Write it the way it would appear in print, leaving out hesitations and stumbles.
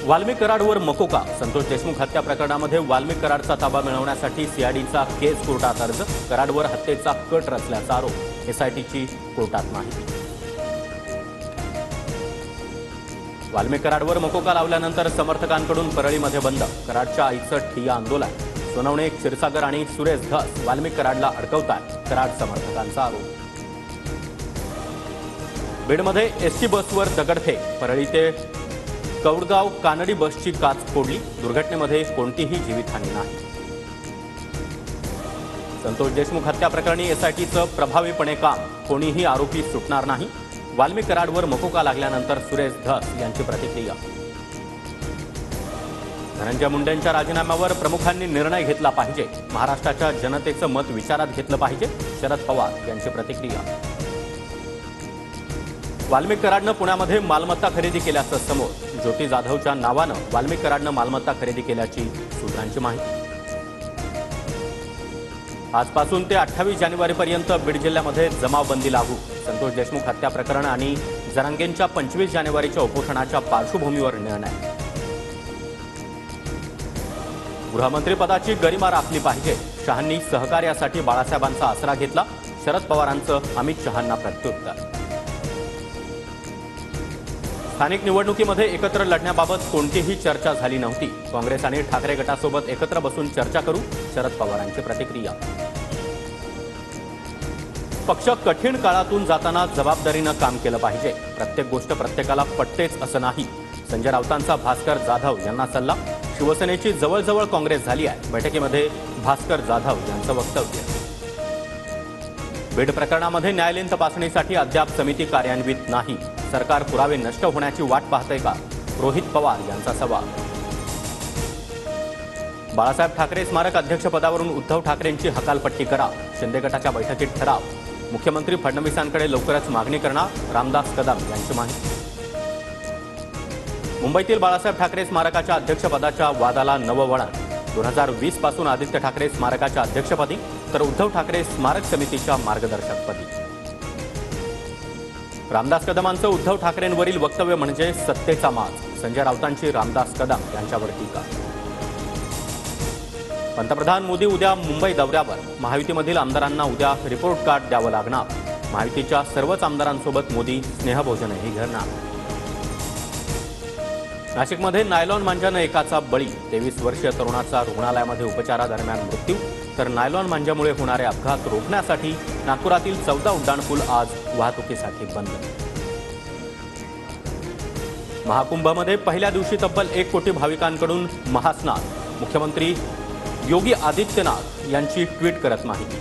वाल्मिक कराडवर मकोका. संतोष देशमुख हत्या प्रकरणामध्ये वाल्मिक कराडचा ताबा मिळवण्यासाठी सीआयडीचा केस कोर्टात अर्ज. कराडवर हत्येचा कट रचल्याचा आरोप. एसआयटीची कोर्टात माहिती. वाल्मिक कराडवर मकोका लावल्यानंतर समर्थकांकडून परळीमध्ये बंद. कराडच्या आईचं ठिय्या आंदोलन. सोनवणे, क्षीरसागर आणि सुरेश धस वाल्मिक कराडला अडकवतात. कराड समर्थकांचा आरोप. बीडमध्ये एसटी बसवर दगडफेक. परळी ते कौडगाव कानडी बसची काच फोडली. दुर्घटनेमध्ये कोणतीही जीवितहानी नाही. संतोष देशमुख हत्या प्रकरणी एसआयटीचं प्रभावीपणे काम. कोणीही आरोपी सुटणार नाही. वाल्मिक कराडवर मकोका लागल्यानंतर सुरेश धस यांची प्रतिक्रिया. धनंजय मुंडेंच्या राजीनाम्यावर प्रमुखांनी निर्णय घेतला पाहिजे. महाराष्ट्राच्या जनतेचं मत विचारात घेतलं पाहिजे. शरद पवार यांची प्रतिक्रिया. वाल्मिक कराडनं पुण्यामध्ये मालमत्ता खरेदी केल्याचं समोर. ज्योती जाधवच्या नावानं वाल्मिक कराडनं मालमत्ता खरेदी केल्याची सूत्रांची माहिती. आजपासून ते 28 जानेवारीपर्यंत बीड जिल्ह्यामध्ये जमावबंदी लागू. संतोष देशमुख हत्या प्रकरण आणि जरांगेंच्या 25 जानेवारीच्या उपोषणाच्या पार्श्वभूमीवर निर्णय. गृहमंत्रीपदाची गरिमा राखली पाहिजे. शहांनी सहकार्यासाठी बाळासाहेबांचा आसरा घेतला. शरद पवारांचं अमित शहांना प्रत्युत्तर. स्थानिक निवडणुकीमध्ये एकत्र लढण्याबाबत कोणतीही चर्चा झाली नव्हती. काँग्रेस आणि ठाकरे गटासोबत एकत्र बसून चर्चा करू. शरद पवारांची प्रतिक्रिया. पक्ष कठीण काळातून जाताना जबाबदारीनं काम केलं पाहिजे. प्रत्येक गोष्ट प्रत्येकाला पटतेच असं नाही. संजय राऊतांचा भास्कर जाधव यांना सल्ला. शिवसेनेची जवळजवळ काँग्रेस झाली आहे. बैठकीमध्ये भास्कर जाधव यांचं वक्तव्य. बीड प्रकरणामध्ये न्यायालयीन तपासणीसाठी अद्याप समिती कार्यान्वित नाही. सरकार पुरावे नष्ट होण्याची वाट पाहतंय का? रोहित पवार यांचा सवाल. बाळासाहेब ठाकरे स्मारक अध्यक्षपदावरून उद्धव ठाकरेंची हकालपट्टी करा. शिंदे गटाच्या बैठकीत ठराव. मुख्यमंत्री फडणवीसांकडे लवकरच मागणी करणार. रामदास कदम यांची माहिती. मुंबईतील बाळासाहेब ठाकरे स्मारकाच्या अध्यक्षपदाच्या वादाला नवं वळण. 2020 पासून आदित्य ठाकरे स्मारकाच्या अध्यक्षपदी तर उद्धव ठाकरे स्मारक समितीच्या मार्गदर्शकपदी. रामदास कदमांचं उद्धव ठाकरेंवरील वक्तव्य म्हणजे सत्तेचा माज. संजय राऊतांची रामदास कदम यांच्यावर टीका. पंतप्रधान मोदी उद्या मुंबई दौऱ्यावर. महायुतीमधील आमदारांना उद्या रिपोर्ट कार्ड द्यावं लागणार. महायुतीच्या सर्वच आमदारांसोबत मोदी स्नेहभोजनही घेणार. नाशिकमध्ये नायलॉन मांजानं एकाचा बळी. 23 वर्षीय तरुणाचा रुग्णालयामध्ये उपचारादरम्यान मृत्यू. तर नायलॉन मांजामुळे होणारे अपघात रोखण्यासाठी नागपुरातील 14 उड्डाणपूल आज वाहतुकीसाठी बंद. महाकुंभमध्ये पहिल्या दिवशी तब्बल 1 कोटी भाविकांकडून महास्नान. मुख्यमंत्री योगी आदित्यनाथ यांची ट्विट करत माहिती.